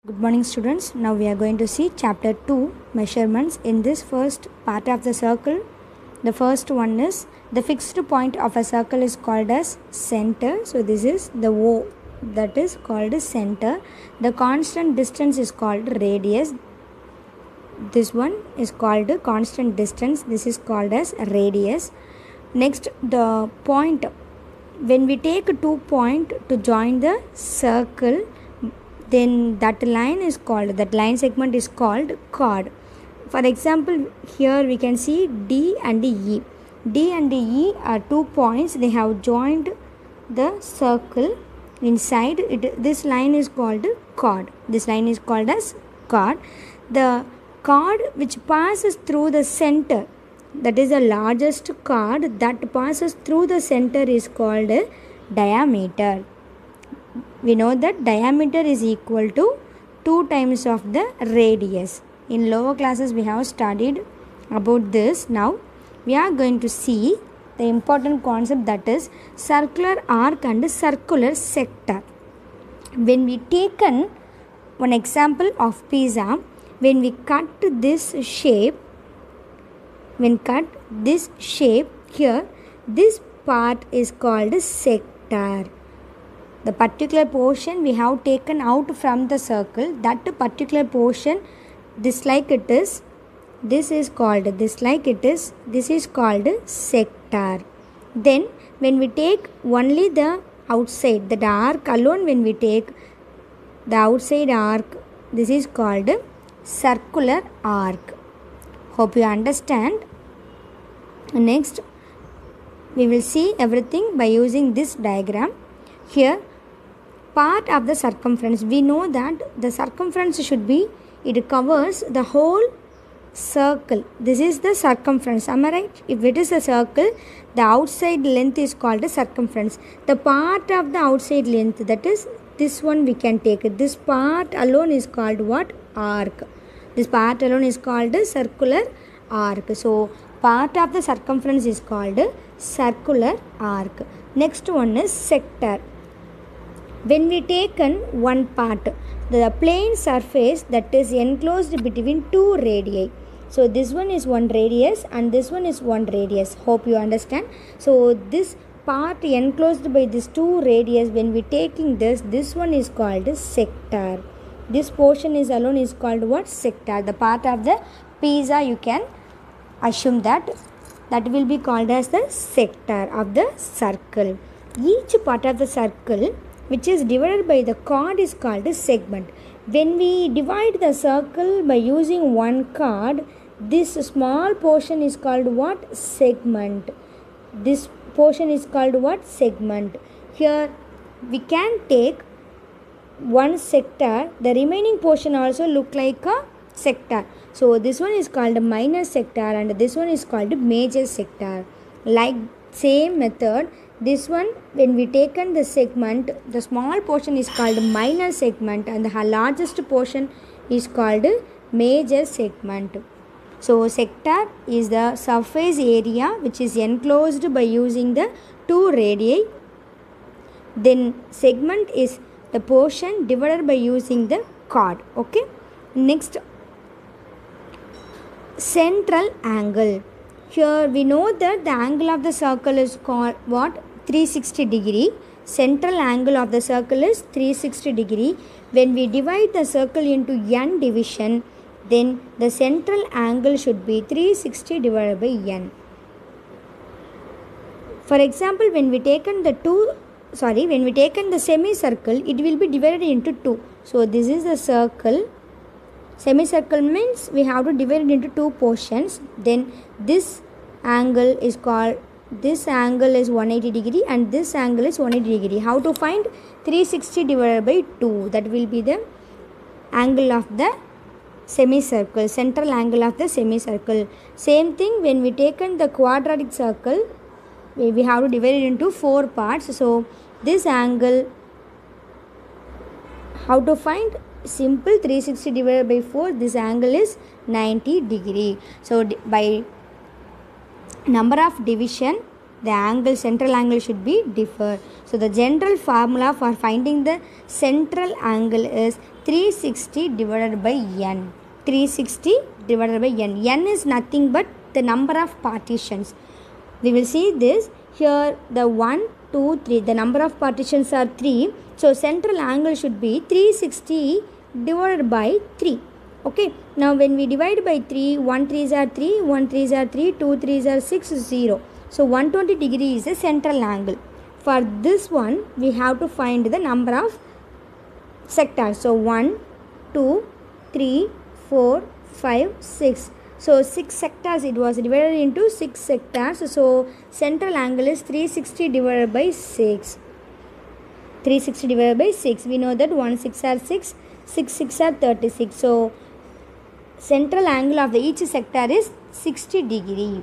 Good morning students. Now we are going to see chapter 2 measurements. In this first part of the circle, the first one is the fixed point of a circle is called as center. So this is the O, that is called as center. The constant distance is called radius. This one is called constant distance. This is called as radius. Next, the point, when we take 2 points to join the circle, then that line segment is called chord. For example, here we can see D and E. D and E are 2 points. They have joined the circle inside it. This line is called chord. This line is called as chord. The chord which passes through the center, that is the largest chord that passes through the center, is called diameter. We know that diameter is equal to 2 times of the radius. In lower classes we have studied about this. Now we are going to see the important concept, that is circular arc and circular sector. When we taken one example of pizza, when we cut this shape, here, this part is called sector. The particular portion we have taken out from the circle, that particular portion, this is called sector. Then when we take only the outside, the arc alone, when we take the outside arc, this is called circular arc. Hope you understand. Next, we will see everything by using this diagram. Here, part of the circumference, we know that the circumference should be, it covers the whole circle. This is the circumference, am I right? If it is a circle, the outside length is called a circumference. The part of the outside length, that is this one, we can take it. This part alone is called what? Arc. This part alone is called a circular arc. So part of the circumference is called circular arc. Next one is sector. When we taken one part, the plane surface that is enclosed between 2 radii. So this one is 1 radius and this one is 1 radius. Hope you understand. So this part enclosed by this 2 radius, when we taking this one is called sector. This portion is alone is called what? Sector. The part of the pizza, you can assume that will be called as the sector of the circle. Each part of the circle which is divided by the chord is called a segment. When we divide the circle by using one chord, this small portion is called what? Segment. This portion is called what? Segment. Here we can take one sector, the remaining portion also look like a sector. So this one is called a minor sector and this one is called a major sector. Like same method, this one, when we taken the segment, the small portion is called minor segment and the largest portion is called major segment. So sector is the surface area which is enclosed by using the 2 radii. Then segment is the portion divided by using the chord. Okay. Next, central angle. Here we know that the angle of the circle is called what? 360 degree. Central angle of the circle is 360 degree. When we divide the circle into n division, then the central angle should be 360 divided by n. For example, when we taken the semicircle, it will be divided into 2. So this is the circle. Semicircle means we have to divide it into 2 portions. Then this angle is 180 degree and this angle is 180 degree. How to find? 360 divided by 2. That will be the angle of the semicircle, central angle of the semicircle. Same thing when we taken the quadratic circle, we have to divide it into 4 parts. So this angle, how to find? Simple, 360 divided by 4, this angle is 90 degree. So by number of division, the angle, central angle should be differ. So the general formula for finding the central angle is 360 divided by n. 360 divided by n. N is nothing but the number of partitions. We will see this here. The 1, 2, 3. The number of partitions are 3. So central angle should be 360 divided by 3. Okay. Now when we divide by 3, 1 3s are 3, 1 3s are 3, 2 3s are 6, 0. So 120 degree is the central angle. For this one, we have to find the number of sectors. So 1, 2, 3, 4, 5, 6. So 6 sectors, it was divided into 6 sectors. So central angle is 360 divided by 6. 360 divided by 6. We know that 1 6 are 6, 6 6 are 36. So central angle of each sector is 60 degree.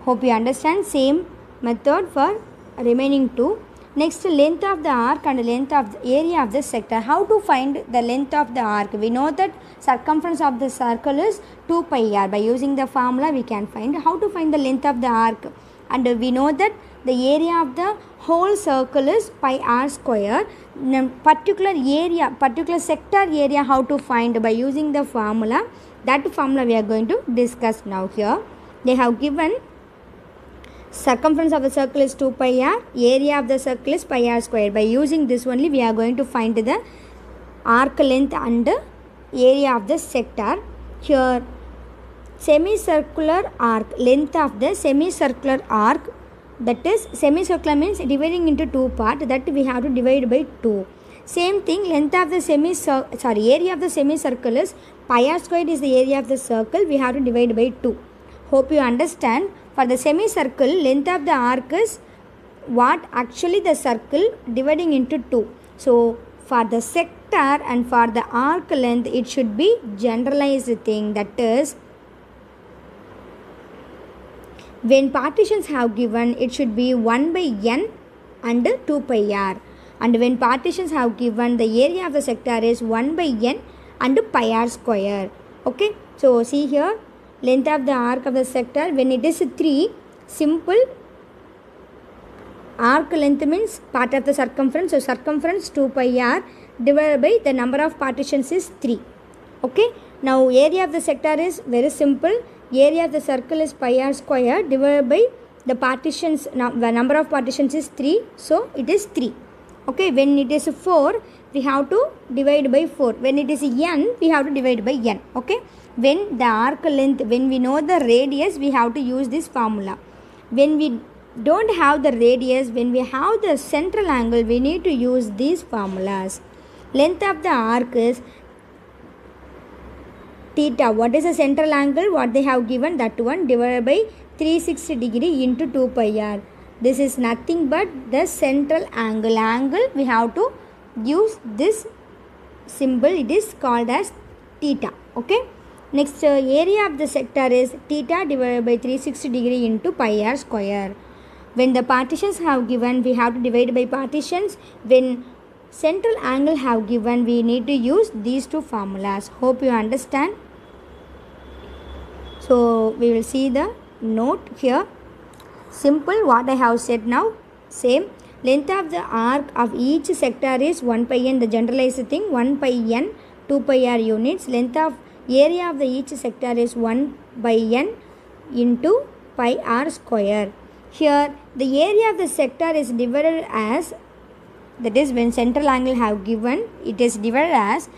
Hope you understand. Same method for remaining two. Next, length of the arc and length of the area of the sector. How to find the length of the arc? We know that circumference of the circle is 2 pi r. By using the formula, we can find how to find the length of the arc. And we know that the area of the whole circle is pi r square. Particular area, particular sector area, how to find by using the formula. That formula we are going to discuss now here. They have given circumference of the circle is 2 pi r, area of the circle is pi r square. By using this only, we are going to find the arc length and area of the sector. Here, semicircular arc, length of the semicircular arc, that is semicircular means dividing into two parts, that we have to divide by 2. Same thing, length of the area of the semicircle is pi r squared is the area of the circle, we have to divide by 2. Hope you understand. For the semicircle, length of the arc is what actually the circle dividing into 2. So for the sector and for the arc length, it should be generalized thing, that is when partitions have given, it should be 1 by n and 2 pi r. And when partitions have given, the area of the sector is 1 by n and pi r square. Okay. So see here, length of the arc of the sector, when it is 3, simple arc length means part of the circumference. So circumference 2 pi r divided by the number of partitions is 3. Okay. Now area of the sector is very simple. Area of the circle is pi r square divided by the partitions, the number of partitions is 3. So it is 3. Okay. When it is 4, we have to divide by 4. When it is n, we have to divide by n. Okay. When the arc length, when we know the radius, we have to use this formula. When we don't have the radius, when we have the central angle, we need to use these formulas. Length of the arc is theta. What is the central angle? What they have given, that one, divided by 360 degree into 2 pi r. This is nothing but the central angle. Angle, we have to use this symbol. It is called as theta. Okay. Next, area of the sector is theta divided by 360 degree into pi r square. When the partitions have given, we have to divide by partitions. When central angle have given, we need to use these two formulas. Hope you understand. So we will see the note here. Simple what I have said now. Same. Length of the arc of each sector is 1 pi n, the generalized thing, 1 pi n, 2 pi r units. Length of area of the each sector is 1 by n into pi r square. Here the area of the sector is divided as, that is when central angle have given, it is divided as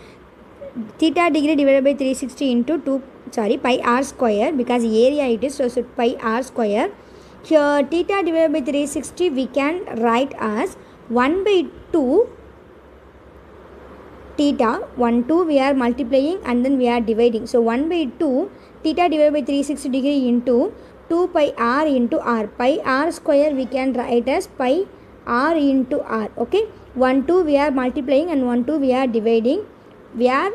theta degree divided by 360 into pi r square, because area it is, so pi r square. Here theta divided by 360 we can write as 1 by 2 theta, 1 2 we are multiplying and then we are dividing. So 1 by 2 theta divided by 360 degree into 2 pi r into r. Pi r square we can write as pi r into r. Okay. 1 2 we are multiplying and 1 2 we are dividing. We are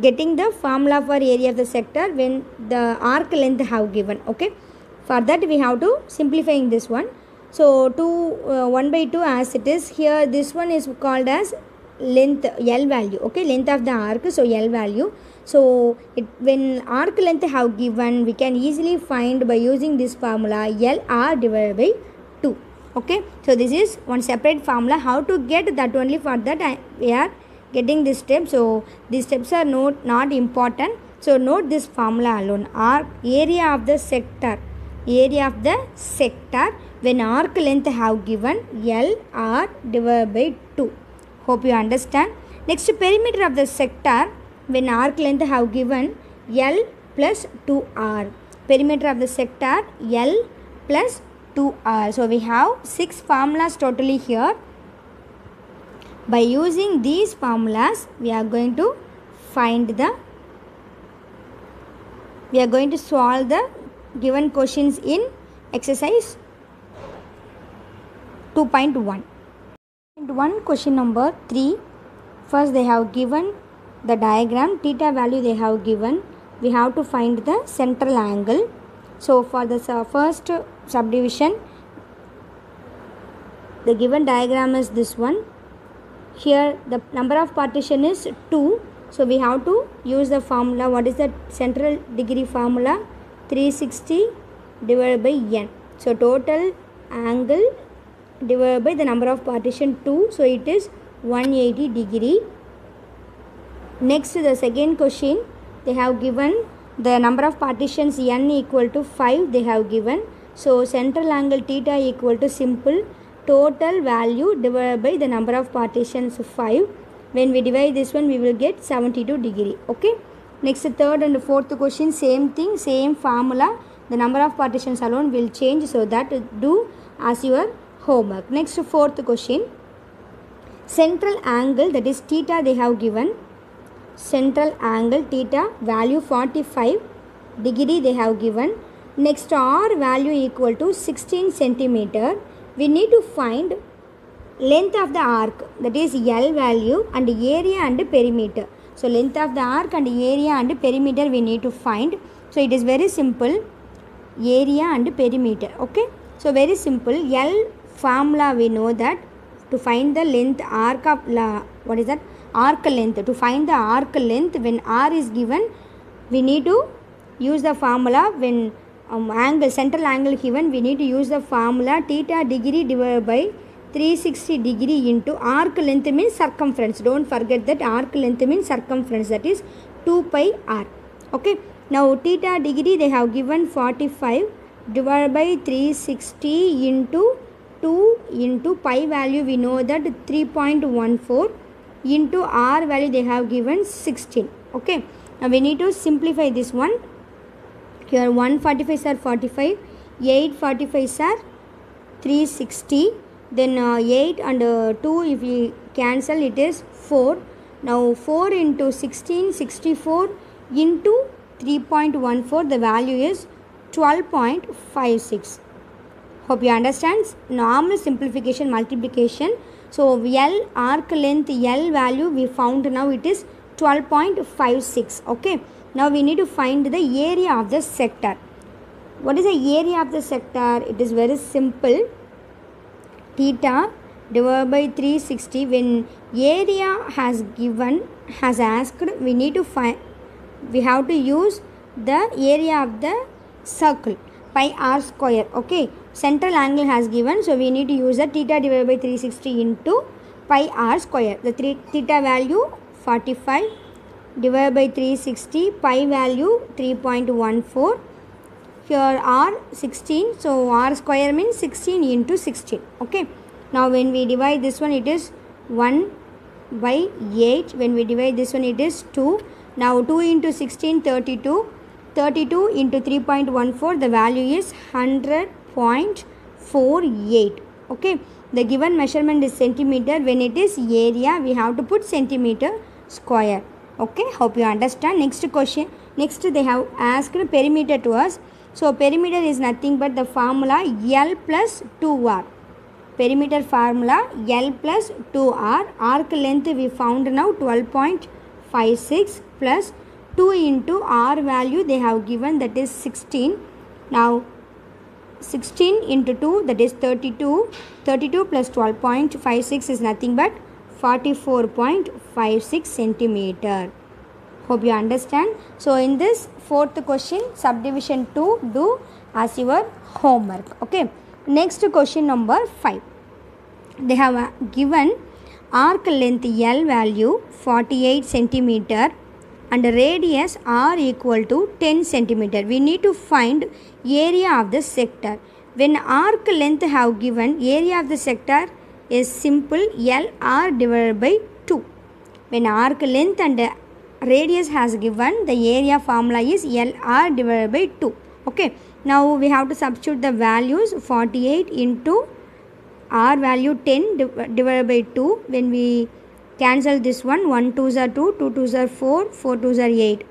getting the formula for area of the sector when the arc length have given. Okay. For that we have to simplifying this one. So 1 by 2 as it is here, this one is called as length, L value. Okay, length of the arc, so L value. So when arc length have given, we can easily find by using this formula L r divided by 2. Okay, so this is one separate formula. How to get that, only for that we are getting this step. So these steps are not important. So note this formula alone. Arc area of the sector. Area of the sector when arc length have given L R divided by 2. Hope you understand. Next, perimeter of the sector when arc length have given L plus 2R. Perimeter of the sector L plus 2R. So we have 6 formulas totally here. By using these formulas, we are going to solve the given questions in exercise 2.1. Question number 3. First they have given the diagram, theta value they have given. We have to find the central angle. So for the first subdivision, the given diagram is this one. Here the number of partition is 2. So we have to use the formula. What is the central degree formula? 360 divided by n. So total angle divided by the number of partition 2. So it is 180 degree. Next, the second question, they have given the number of partitions n equal to 5 they have given. So central angle theta equal to simple total value divided by the number of partitions 5. When we divide this one, we will get 72 degree. Okay. Next, third and fourth question, same thing, same formula. The number of partitions alone will change, so that do as your homework. Next, fourth question, central angle, that is theta they have given. Central angle theta value 45 degree they have given. Next, R value equal to 16 centimeter. We need to find length of the arc, that is L value, and area and perimeter. So length of the arc and area and perimeter we need to find. So it is very simple, area and perimeter. Okay. So very simple, L formula we know that to find the length arc of what is that? Arc length. To find the arc length when R is given, we need to use the formula. When angle, central angle given, we need to use the formula theta degree divided by 360 degree into arc length means circumference. Don't forget that arc length means circumference, that is 2 pi r. Okay. Now theta degree they have given 45 divided by 360 into 2 into pi value we know that 3.14 into r value they have given 16. Okay. Now we need to simplify this one. Here 145 are 45, 8 45 are 360. Then 8 and 2 if we cancel it is 4. Now 4 into 16, 64 into 3.14, the value is 12.56. Hope you understand. Normal simplification multiplication. So L arc length L value we found, now it is 12.56. Okay. Now we need to find the area of the sector. What is the area of the sector? It is very simple. Theta divided by 360. When area has asked, we need to find, we have to use the area of the circle, pi r square. Okay. Central angle has given, so we need to use the theta divided by 360 into pi r square. The theta value 45 divided by 360, pi value 3.14. Here r 16, so r square means 16 into 16. Okay. Now when we divide this one, it is 1 by 8. When we divide this one, it is 2. Now 2 into 16, 32. 32 into 3.14, the value is 100.48. Okay. The given measurement is centimeter. When it is area, we have to put centimeter square. Okay. Hope you understand. Next question. Next they have asked perimeter to us. So perimeter is nothing but the formula L plus 2R. Perimeter formula L plus 2R. Arc length we found now 12.56 plus 2 into R value they have given, that is 16. Now 16 into 2, that is 32. 32 plus 12.56 is nothing but 44.56 centimeter. Hope you understand. So in this fourth question, subdivision 2, do as your homework. Okay. Next question number 5. They have given arc length L value 48 centimeter and radius R equal to 10 centimeter. We need to find area of the sector. When arc length have given, area of the sector is simple LR divided by 2. When arc length and radius has given, the area formula is LR divided by 2. Okay, now we have to substitute the values. 48 into R value 10 divided by 2. When we cancel this one, 1 2s are 2, 2 2s are 4, 4 2s are 8.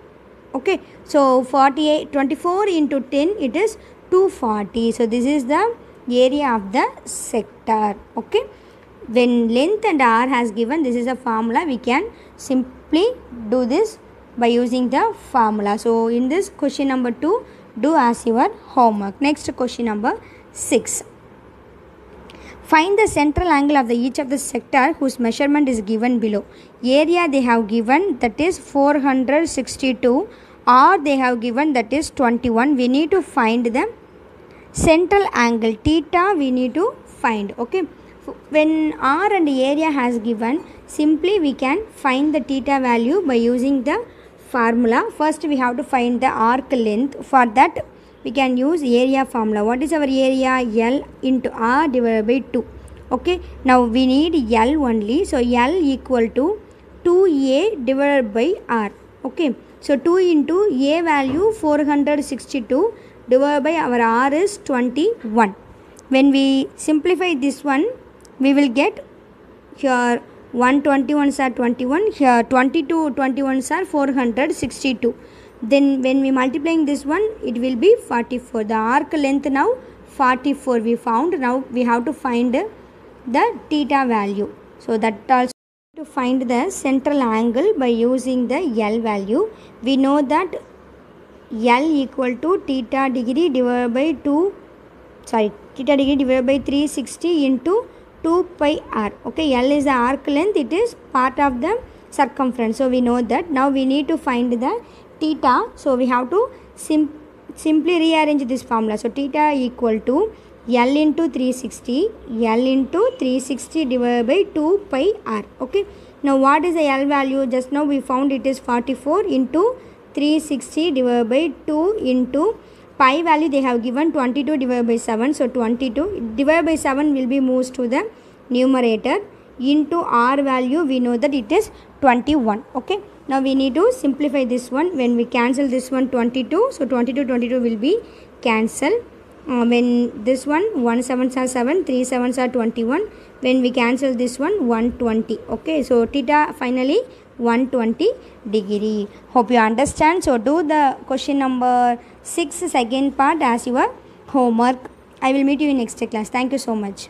Okay, so 24 into 10, it is 240. So this is the area of the sector. Okay, when length and R has given, this is a formula. We can simply do this by using the formula. So in this question number 2, do as your homework. Next question number 6. Find the central angle of each of the sector whose measurement is given below. Area they have given, that is 462, or they have given, that is 21. We need to find the central angle theta. We need to find. Okay, when R and area has given, simply we can find the theta value by using the formula. First we have to find the arc length. For that we can use area formula. What is our area? L into R divided by 2. Okay, now we need L only. So L equal to 2A divided by R. Okay, so 2 into A value 462 divided by our R is 21. When we simplify this one, we will get here 121s are 21, here 22 21s are 462. Then when we multiplying this one, it will be 44. The arc length now 44 we found. Now we have to find the theta value. So that also, to find the central angle by using the L value, we know that L equal to theta degree divided by 360 into 2 pi r. Okay, L is the arc length, it is part of the circumference. So we know that. Now we need to find the theta. So we have to simply rearrange this formula. So theta equal to L into 360, L into 360 divided by 2 pi r. Okay, now what is the L value? Just now we found it is 44 into 360 divided by 2 into pi value they have given 22 divided by 7. So 22 divided by 7 will be moved to the numerator, into R value we know that it is 21. Okay, now we need to simplify this one. When we cancel this one, 22, so 22 will be cancelled. When this one, 1 7s are 7, 3 7s are 21. When we cancel this one, 120. Okay, so theta finally 120 degree. Hope you understand. So do the question number 6 second part as your homework. I will meet you in next class. Thank you so much.